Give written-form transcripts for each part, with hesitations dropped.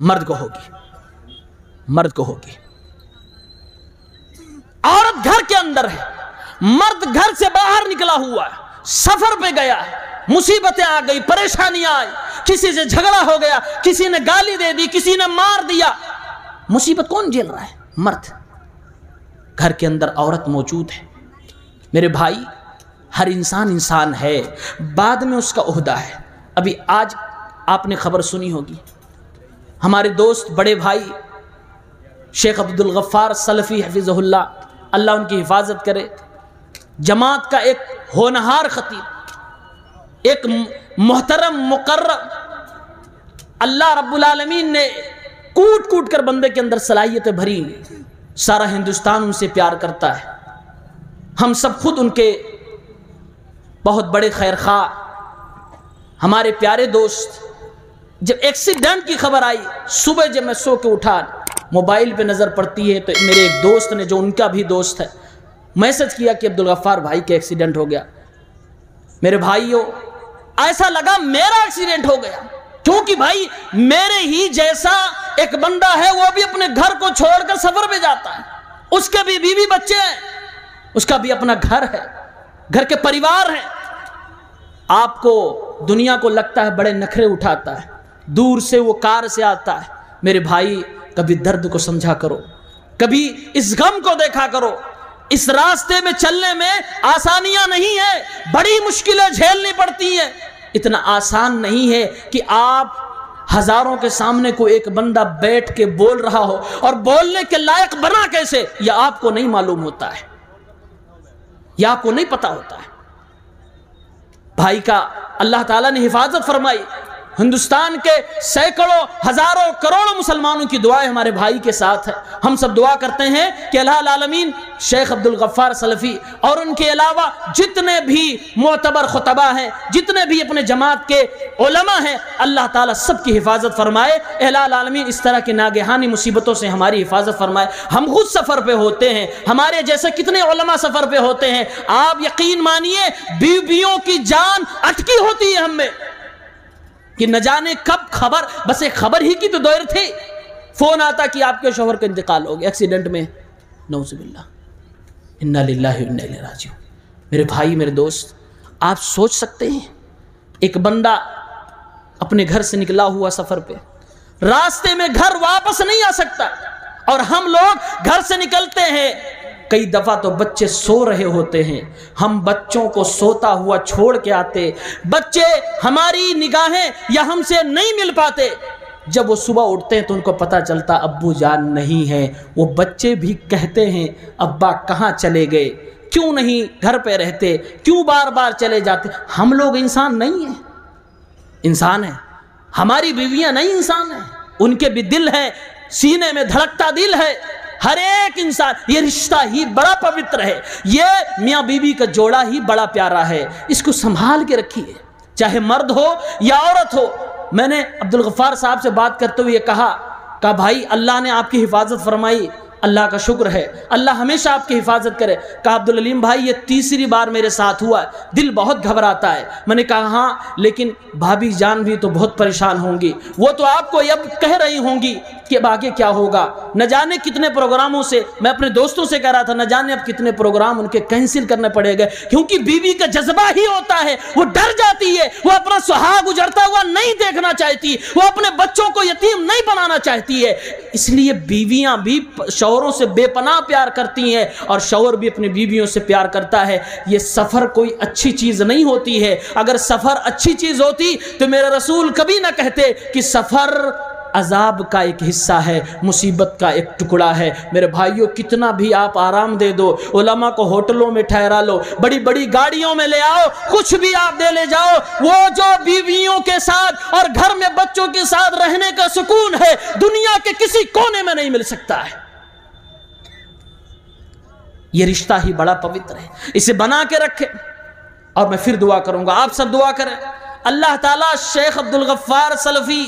مرد کو ہوگی، مرد کو ہوگی۔ عورت گھر کے اندر ہے، مرد گھر سے باہر نکلا ہوا ہے، سفر پہ گیا ہے، مصیبتیں آ گئی، پریشانیاں آئی، کسی سے جھگڑا ہو گیا، کسی نے گالی دے دی، کسی نے مار دیا، مصیبت کون جھیل رہا ہے؟ مرد۔ گھر کے اندر عورت موجود ہے۔ میرے بھائی، ہر انسان انسان ہے، بعد میں اس کا عہدہ ہے۔ ابھی آج آپ نے خبر سنی ہوگی، ہمارے دوست بڑے بھائی شیخ عبدالغفار سلفی حفظہ اللہ، اللہ ان کی حفاظت کرے، جماعت کا ایک ہونہار خطیب، ایک محترم مقرر، اللہ رب العالمین نے کوٹ کوٹ کر بندے کے اندر صلاحیتیں بھری، سارا ہندوستان ان سے پیار کرتا ہے، ہم سب خود ان کے بہت بڑے خیر خواہ۔ ہمارے پیارے دوست، جب ایکسیڈنٹ کی خبر آئی، صبح جب میں سو کے اٹھا، موبائل پہ نظر پڑتی ہے تو میرے ایک دوست نے، جو ان کا بھی دوست ہے، میسج کیا کہ عبدالغفار بھائی کا ایکسیڈنٹ ہو گیا۔ میرے بھائیو، ایسا لگا میرا ایکسیڈنٹ ہو گیا، کیونکہ بھائی میرے ہی جیسا ایک بندہ ہے، وہ بھی اپنے گھر کو چھوڑ کر سفر پہ جاتا ہے، اس کے بھی بیوی بچے ہیں، اس کا بھی اپنا گھر ہے، گھر کے پریوار ہیں۔ آپ کو دنیا کو لگتا ہے بڑے نخرے اٹھاتا ہے، دور سے وہ کار سے آتا ہے۔ میرے بھائی، کبھی درد کو سمجھا کرو، کبھی اس غم کو دیکھا کرو۔ اس راستے میں چلنے میں آسانیاں نہیں ہیں، بڑی مشکلیں جھیلنی پڑتی ہیں۔ اتنا آسان نہیں ہے کہ آپ ہزاروں کے سامنے کو ایک بندہ بیٹھ کے بول رہا ہو، اور بولنے کے لائق بنا کیسے، یہ آپ کو نہیں معلوم ہوتا ہے، یہ آپ کو نہیں پتا ہوتا ہے۔ بھائی کا اللہ تعالیٰ نے حفاظت فرمائی، ہندوستان کے سینکڑوں ہزاروں کروڑوں مسلمانوں کی دعائیں ہمارے بھائی کے ساتھ ہے۔ ہم سب دعا کرتے ہیں کہ اللہ العالمین شیخ عبدالغفار سلفی اور ان کے علاوہ جتنے بھی معتبر خطبہ ہیں، جتنے بھی اپنے جماعت کے علماء ہیں، اللہ تعالیٰ سب کی حفاظت فرمائے۔ اللہ العالمین اس طرح کی ناگہانی مصیبتوں سے ہماری حفاظت فرمائے۔ ہم خود سفر پہ ہوتے ہیں، ہمارے جیسے کتنے علماء سفر پہ ہوتے ہیں، آپ یقین مانیے بیویوں کی جان اٹکی ہوتی ہے ہم میں، کہ نہ جانے کب خبر، بس ایک خبر ہی کی تو دور تھی، فون آتا کہ آپ کے شوہر کا انتقال ہو گیا ایکسیڈنٹ میں، نعوذ باللہ، انا للہ و انا الیہ راجعون۔ میرے بھائی، میرے دوست، آپ سوچ سکتے ہیں ایک بندہ اپنے گھر سے نکلا ہوا سفر پہ، راستے میں گھر واپس نہیں آ سکتا، اور ہم لوگ گھر سے نکلتے ہیں، کئی دفعہ تو بچے سو رہے ہوتے ہیں، ہم بچوں کو سوتا ہوا چھوڑ کے آتے، بچے ہماری نگاہیں یا ہم سے نہیں مل پاتے، جب وہ صبح اٹھتے ہیں تو ان کو پتہ چلتا ابو جان نہیں ہیں، وہ بچے بھی کہتے ہیں ابا کہاں چلے گئے، کیوں نہیں گھر پہ رہتے، کیوں بار بار چلے جاتے۔ ہم لوگ انسان نہیں ہیں، انسان ہیں، ہماری بیویاں نہیں انسان ہیں، ان کے بھی دل ہے، سینے میں دھڑکتا دل ہے، ہر ایک انسان۔ یہ رشتہ ہی بڑا پوتر ہے، یہ میاں بیوی کا جوڑا ہی بڑا پیارا ہے، اس کو سنبھال کے رکھیے، چاہے مرد ہو یا عورت ہو۔ میں نے عبدالغفار صاحب سے بات کرتے ہوئے کہا بھائی اللہ نے آپ کی حفاظت فرمائی، اللہ کا شکر ہے، اللہ ہمیشہ آپ کی حفاظت کرے۔ کہا عبدالعلیم بھائی یہ تیسری بار میرے ساتھ ہوا ہے، دل بہت گھبراتا ہے۔ میں نے کہا ہاں، لیکن بھابھی جان بھی تو بہت پریشان ہوں گی، وہ تو آپ کو اب کہہ رہی ہوں گی کہ آگے کیا ہوگا، نہ جانے کتنے پروگراموں سے، میں اپنے دوستوں سے کہہ رہا تھا، نہ جانے اب کتنے پروگرام ان کے کینسل کرنے پڑے گئے، کیونکہ بیوی کا جذبہ ہی ہوتا ہے، وہ ڈر جاتی ہے، وہ اپنا سہاگ اجڑتا ہوا نہیں دیکھنا چاہتی، وہ اپنے بچوں کو یتیم نہیں بنانا چاہتی ہے۔ اس لیے بیویاں بھی شوہروں سے بے پناہ پیار کرتی ہیں، اور شوہر بھی اپنی بیویوں سے پیار کرتا ہے۔ یہ سفر کوئی اچھی چیز نہیں ہوتی ہے، اگر سفر اچھی چیز ہوتی تو میرے رسول کبھی نہ کہتے کہ سفر عذاب کا ایک حصہ ہے، مصیبت کا ایک ٹکڑا ہے۔ میرے بھائیوں، کتنا بھی آپ آرام دے دو، علماء کو ہوٹلوں میں ٹھہرا لو، بڑی بڑی گاڑیوں میں لے آؤ، کچھ بھی آپ دے لے جاؤ، وہ جو بیویوں کے ساتھ اور گھر میں بچوں کے ساتھ رہنے کا سکون ہے، دنیا کے کسی کونے میں نہیں مل سکتا ہے۔ یہ رشتہ ہی بڑا پوتر ہے، اسے بنا کے رکھے۔ اور میں پھر دعا کروں گا، آپ سب دعا کریں، اللہ تعالیٰ شیخ عبدالغفار سلفی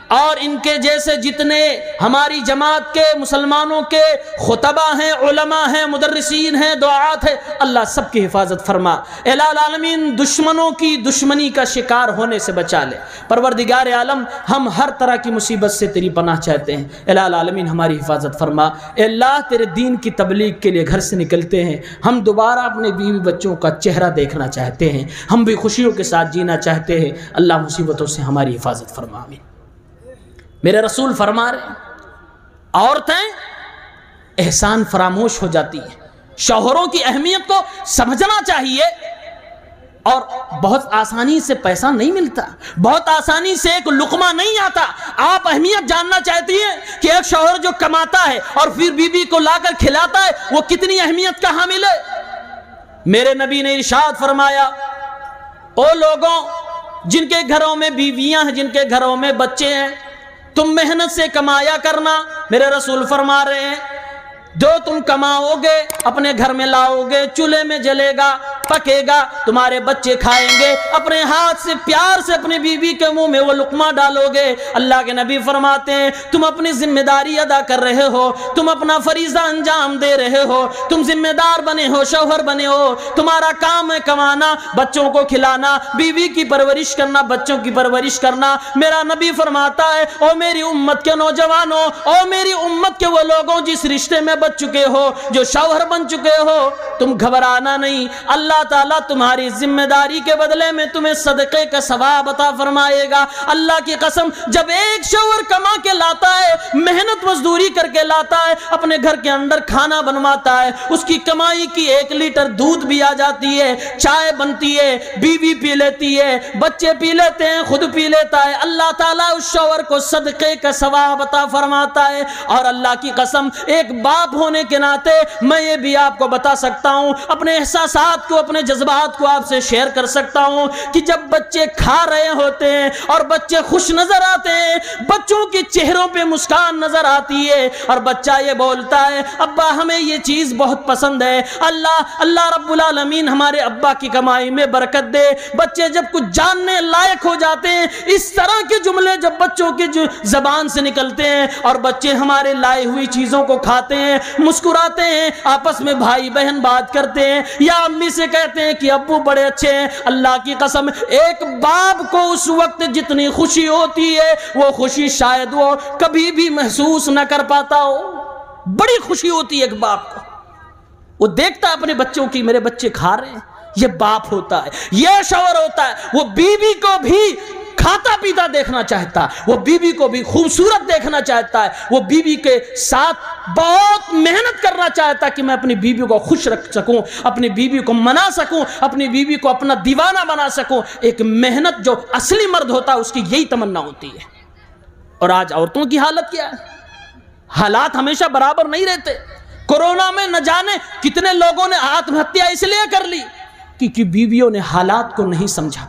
اور ان کے جیسے جتنے ہماری جماعت کے مسلمانوں کے خطبہ ہیں، علماء ہیں، مدرسین ہیں، دعات ہیں، اللہ سب کی حفاظت فرما۔ الہ العالمین دشمنوں کی دشمنی کا شکار ہونے سے بچا لے۔ پروردگار عالم ہم ہر طرح کی مصیبت سے تیری پناہ چاہتے ہیں، الہ العالمین ہماری حفاظت فرما۔ اے اللہ تیرے دین کی تبلیغ کے لیے گھر سے نکلتے ہیں، ہم دوبارہ اپنے بیوی بچوں کا چہرہ دیکھنا چاہتے ہیں، ہم بھی خوشیوں کے ساتھ جینا چاہتے ہیں، اللہ مصیبتوں سے ہماری حفاظت فرما۔ آمین۔ میرے رسول فرما رہے ہیں عورتیں احسان فراموش ہو جاتی ہیں، شوہروں کی اہمیت کو سمجھنا چاہیے، اور بہت آسانی سے پیسہ نہیں ملتا، بہت آسانی سے ایک لقمہ نہیں آتا۔ آپ اہمیت جاننا چاہتی ہیں کہ ایک شوہر جو کماتا ہے اور پھر بیوی کو لا کر کھلاتا ہے، وہ کتنی اہمیت کا حامل ہے۔ میرے نبی نے ارشاد فرمایا، او لوگوں جن کے گھروں میں بیویاں ہیں، جن کے گھروں میں بچے ہیں، تم محنت سے کمایا کرنا۔ میرے رسول فرما رہے ہیں جو تم کماؤ گے اپنے گھر میں لاؤ گے، چولہے میں جلے گا، پکے گا، تمہارے بچے کھائیں گے، اپنے ہاتھ سے پیار سے اپنی بیوی کے منہ میں وہ لقمہ ڈالو گے۔ اللہ کے نبی فرماتے ہیں تم اپنی ذمہ داری ادا کر رہے ہو، تم اپنا فریضہ انجام دے رہے ہو، تم ذمہ دار بنے ہو، شوہر بنے ہو، تمہارا کام ہے کمانا، بچوں کو کھلانا، بیوی کی پرورش کرنا، بچوں کی پرورش کرنا۔ میرا نبی فرماتا ہے او میری امت کے نوجوانوں، او میری امت کے وہ لوگوں جس رشتے میں بچ چکے ہو، جو شوہر بن چکے ہو، تم گھبرانا نہیں، اللہ تعالیٰ تمہاری ذمہ داری کے بدلے میں تمہیں صدقے کا ثواب عطا فرمائے گا۔ اللہ کی قسم جب ایک شوہر کما کے لاتا ہے، محنت مزدوری کر کے لاتا ہے، اپنے گھر کے اندر کھانا بنواتا ہے، اس کی کمائی کی 1 لیٹر دودھ بھی آ جاتی ہے، چائے بنتی ہے، بیوی پی لیتی ہے، بچے پی لیتے ہیں، خود پی لیتا ہے، اللہ تعالیٰ اس شوہر کو صدقے کا ثواب عطا فرماتا ہے۔ اور اللہ کی قسم ایک باپ ہونے کے ناطے میں یہ بھی آپ کو بتا سکتا ہوں، اپنے احساسات کو، اپنے جذبات کو آپ سے شیئر کر سکتا ہوں کہ جب بچے کھا رہے ہوتے ہیں اور بچے خوش نظر آتے ہیں، بچوں کے چہروں پہ مسکان نظر آتی ہے، اور بچہ یہ بولتا ہے ابا ہمیں یہ چیز بہت پسند ہے، اللہ رب العالمین ہمارے ابا کی کمائی میں برکت دے۔ بچے جب کچھ جاننے لائق ہو جاتے ہیں، اس طرح کے جملے جب بچوں کی زبان سے نکلتے ہیں اور بچے ہمارے لائی ہوئی چیزوں کو کھاتے ہیں، مسکراتے ہیں، آپس میں بھائی بہن بات کرتے ہیں، یا امی سے کہتے ہیں کہ ابو بڑے اچھے ہیں، اللہ کی قسم ایک باپ کو اس وقت جتنی خوشی ہوتی ہے وہ خوشی شاید وہ کبھی بھی محسوس نہ کر پاتا ہو۔ بڑی خوشی ہوتی ہے ایک باپ کو، وہ دیکھتا ہے اپنے بچوں کی میرے بچے کھا رہے ہیں، یہ باپ ہوتا ہے، یہ شوہر ہوتا ہے۔ وہ بیوی کو بھی کھاتا پیتا دیکھنا چاہتا ہے، وہ بیوی کو بھی خوبصورت دیکھنا چاہتا ہے، وہ بیوی کے ساتھ بہت محنت کرنا چاہتا ہے کہ میں اپنی بیوی کو خوش رکھ سکوں، اپنی بیوی کو منا سکوں، اپنی بیوی کو اپنا دیوانہ بنا سکوں۔ ایک محنت جو اصلی مرد ہوتا ہے اس کی یہی تمنا ہوتی ہے۔ اور آج عورتوں کی حالت کیا ہے؟ حالات ہمیشہ برابر نہیں رہتے۔ کورونا میں نہ جانے کتنے لوگوں نے آتم ہتیا اس لیے کر لی کیونکہ بیویوں نے حالات کو نہیں سمجھا۔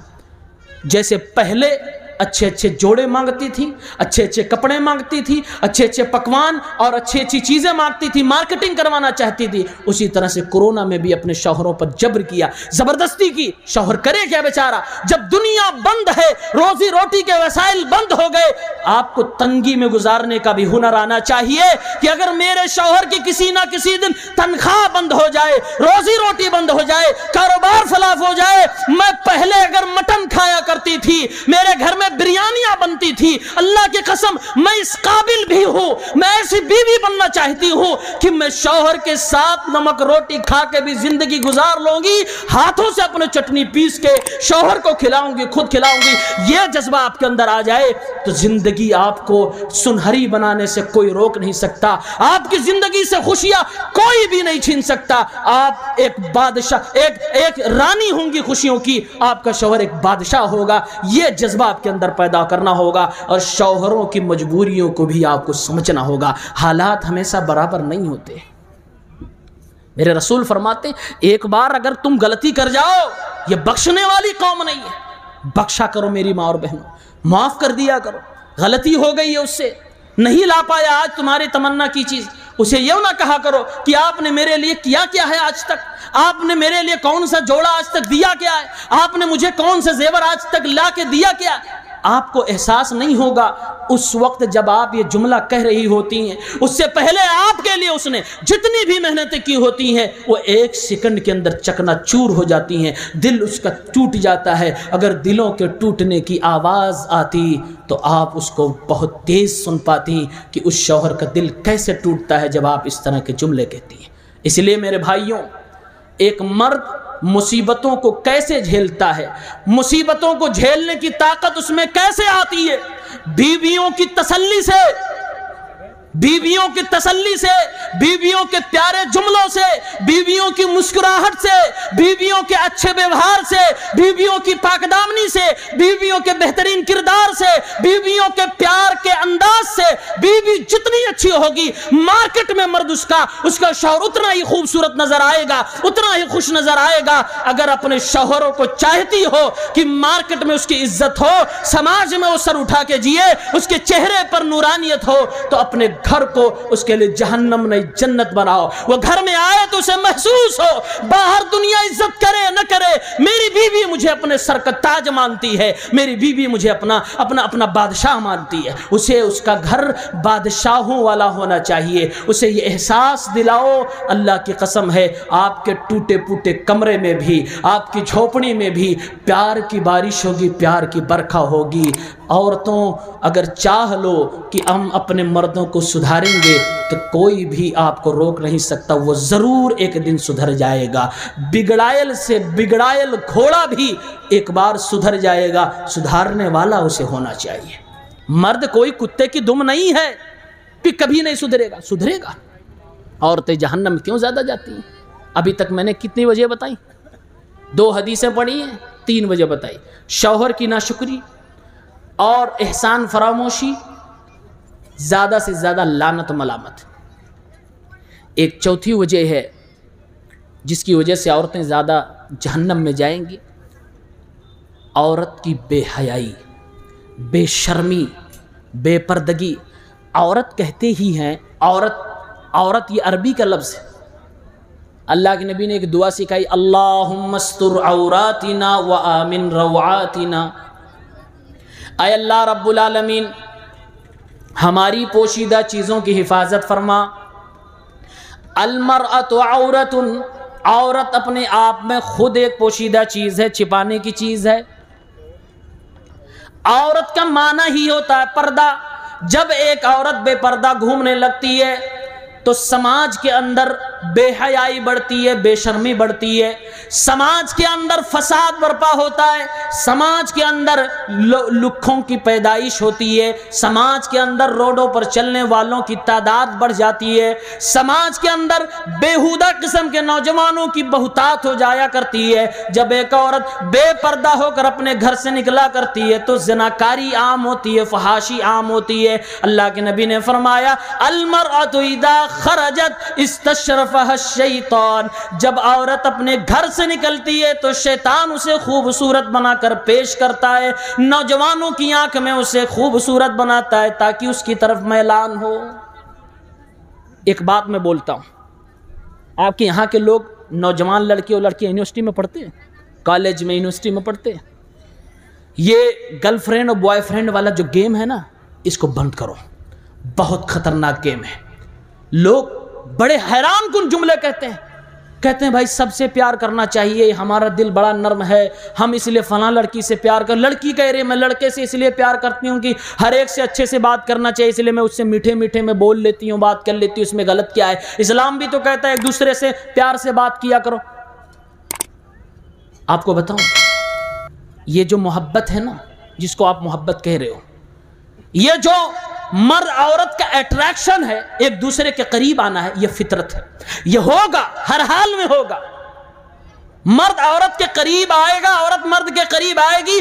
جیسے پہلے اچھے اچھے جوڑے مانگتی تھی، اچھے اچھے کپڑے مانگتی تھی، اچھے اچھے پکوان اور اچھی اچھی چیزیں مانگتی تھی، مارکیٹنگ کروانا چاہتی تھی، اسی طرح سے کورونا میں بھی اپنے شوہروں پر جبر کیا، زبردستی کی۔ شوہر کرے کیا بیچارہ؟ جب دنیا بند ہے، روزی روٹی کے وسائل بند ہو گئے، آپ کو تنگی میں گزارنے کا بھی ہنر آنا چاہیے کہ اگر میرے شوہر کی کسی نہ کسی دن تنخواہ بند ہو جائے، روزی روٹی بند ہو جائے، کاروبار فلاف ہو جائے، میں پہلے اگر مٹن کھایا کرتی تھی، میرے گھر میں بریانیاں بنتی تھی، اللہ کی قسم میں اس قابل بھی ہوں، میں ایسی بیوی بننا چاہتی ہوں کہ میں شوہر کے ساتھ نمک روٹی کھا کے بھی زندگی گزار لوں گی، ہاتھوں سے اپنے چٹنی پیس کے شوہر کو کھلاؤں گی، خود کھلاؤں گی۔ یہ جذبہ آپ کے اندر آ جائے تو زندگی آپ کو سنہری بنانے سے کوئی روک نہیں سکتا، آپ کی زندگی سے خوشیاں کوئی بھی نہیں چھین سکتا۔ آپ ایک بادشاہ، ایک رانی ہوں گی خوشیوں کی، آپ کا شوہر ایک بادشاہ ہوگا۔ یہ جذبہ آپ کے اندر پیدا کرنا ہوگا، اور شوہروں کی مجبوریوں کو بھی آپ کو سمجھنا ہوگا۔ حالات ہمیشہ برابر نہیں ہوتے۔ میرے رسول فرماتے ایک بار اگر تم غلطی کر جاؤ، یہ بخشنے والی قوم نہیں ہے، بخشا کرو میری ماں اور بہنوں، معاف کر دیا کرو۔ غلطی ہو گئی ہے، اس سے نہیں لا پایا آج تمہاری تمنا کی چیز، اسے یہ نہ کہا کرو کہ آپ نے میرے لیے کیا کیا ہے آج تک، آپ نے میرے لیے کون سا جوڑا آج تک دیا کیا ہے، آپ نے مجھے کون سے زیور آج تک لا کے دیا کیا ہے۔ آپ کو احساس نہیں ہوگا اس وقت جب آپ یہ جملہ کہہ رہی ہوتی ہیں، اس سے پہلے آپ کے لیے اس نے جتنی بھی محنتیں کی ہوتی ہیں وہ ایک سیکنڈ کے اندر چکنا چور ہو جاتی ہیں، دل اس کا ٹوٹ جاتا ہے۔ اگر دلوں کے ٹوٹنے کی آواز آتی تو آپ اس کو بہت تیز سن پاتی کہ اس شوہر کا دل کیسے ٹوٹتا ہے جب آپ اس طرح کے جملے کہتی ہیں۔ اس لیے میرے بھائیوں، ایک مرد مصیبتوں کو کیسے جھیلتا ہے، مصیبتوں کو جھیلنے کی طاقت اس میں کیسے آتی ہے؟ بیویوں کی تسلی سے، بیویوں کی تسلی سے، بیویوں کے پیارے جملوں سے، بیویوں کی مسکراہٹ سے، بیویوں کے اچھے ویوہار سے، بیویوں کی پاک دامنی سے، بیویوں کے بہترین کردار سے، بیویوں کے پیار کے انداز سے۔ بیوی جتنی اچھی ہوگی مارکیٹ میں مرد اس کا شوہر اتنا ہی خوبصورت نظر آئے گا، اتنا ہی خوش نظر آئے گا۔ اگر اپنے شوہروں کو چاہتی ہو کہ مارکیٹ میں اس کی عزت ہو، سماج میں وہ سر اٹھا کے جیے، اس کے چہرے پر نورانیت ہو، تو اپنے گھر کو اس کے لیے جہنم نہیں جنت بناؤ۔ وہ گھر میں آئے تو اسے محسوس ہو، باہر دنیا عزت کرے نہ کرے، میری بیوی مجھے اپنے سر کا تاج مانتی ہے، میری بیوی مجھے اپنا بادشاہ مانتی ہے۔ اسے اس کا گھر بادشاہوں والا ہونا چاہیے۔ اسے یہ احساس دلاؤ، اللہ کی قسم ہے آپ کے ٹوٹے پوٹے کمرے میں بھی، آپ کی جھوپڑی میں بھی پیار کی بارش ہوگی، پیار کی برکھا ہوگی۔ عورتوں اگر چاہ لو کہ ہم اپنے مردوں کو سدھاریں گے تو کوئی بھی آپ کو روک نہیں سکتا، وہ ضرور ایک دن سدھر جائے گا۔ بگڑائل سے بگڑائل گھوڑا بھی ایک بار سدھر جائے گا، سدھارنے والا اسے ہونا چاہیے۔ مرد کوئی کتے کی دم نہیں ہے کہ کبھی نہیں سدھرے گا، سدھرے گا۔ عورتیں جہنم کیوں زیادہ جاتی ہیں؟ ابھی تک میں نے کتنی وجہ بتائی؟ 2 حدیثیں پڑھی ہیں، 3 وجہ بتائی۔ شوہر کی ناشکری اور احسان فراموشی، زیادہ سے زیادہ لعنت و ملامت۔ ایک چوتھی وجہ ہے جس کی وجہ سے عورتیں زیادہ جہنم میں جائیں گی، عورت کی بے حیائی، بے شرمی، بے پردگی۔ عورت کہتے ہی ہیں، عورت یہ عربی کا لفظ ہے۔ اللہ کے نبی نے ایک دعا سکھائی، اللہم استر عوراتنا وآمن روعاتنا۔ اے اللہ رب العالمین، ہماری پوشیدہ چیزوں کی حفاظت فرما۔ المرأۃ عورۃ، عورت اپنے آپ میں خود ایک پوشیدہ چیز ہے، چھپانے کی چیز ہے۔ عورت کا معنی ہی ہوتا ہے پردہ۔ جب ایک عورت بے پردہ گھومنے لگتی ہے تو سماج کے اندر بے حیائی بڑھتی ہے، بے شرمی بڑھتی ہے، سماج کے اندر فساد برپا ہوتا ہے، سماج کے اندر لکھوں کی پیدائش ہوتی ہے، سماج کے اندر روڈوں پر چلنے والوں کی تعداد بڑھ جاتی ہے، سماج کے اندر بیہودہ قسم کے نوجوانوں کی بہتات ہو جایا کرتی ہے۔ جب ایک عورت بے پردہ ہو کر اپنے گھر سے نکلا کرتی ہے تو زناکاری عام ہوتی ہے، فحاشی عام ہوتی ہے۔ اللہ کے نبی نے فرمایا، المرأۃ اذا خرجت استشرفها الشیطان، جب عورت اپنے گھر سے نکلتی ہے تو شیطان اسے خوبصورت بنا کر پیش کرتا ہے، نوجوانوں کی آنکھ میں اسے خوبصورت بناتا ہے تاکہ اس کی طرف میلان ہو۔ ایک بات میں بولتا ہوں، آپ کے یہاں کے لوگ نوجوان لڑکے اور لڑکیاں یونیورسٹی میں پڑھتے ہیں، کالج میں، یونیورسٹی میں پڑھتے ہیں، یہ گرل فرینڈ اور بوائے فرینڈ والا جو گیم ہے نا، اس کو بند کرو، بہت خطرناک گیم ہے۔ لوگ بڑے حیران کن جملے کہتے ہیں بھائی سب سے پیار کرنا چاہیے، ہمارا دل بڑا نرم ہے، ہم اس لیے فلاں لڑکی سے پیار کر، لڑکی کہہ رہی ہے میں لڑکے سے اس لیے پیار کرتی ہوں کہ ہر ایک سے اچھے سے بات کرنا چاہیے، اس لیے میں اس سے میٹھے میٹھے میں بول لیتی ہوں، بات کر لیتی ہوں، اس میں غلط کیا ہے؟ اسلام بھی تو کہتا ہے ایک دوسرے سے پیار سے بات کیا کرو۔ آپ کو بتاؤں، یہ جو محبت ہے نا، جس کو آپ محبت کہہ رہے ہو، یہ جو مرد عورت کا اٹریکشن ہے، ایک دوسرے کے قریب آنا ہے، یہ فطرت ہے، یہ ہوگا، ہر حال میں ہوگا۔ مرد عورت کے قریب آئے گا، عورت مرد کے قریب آئے گی۔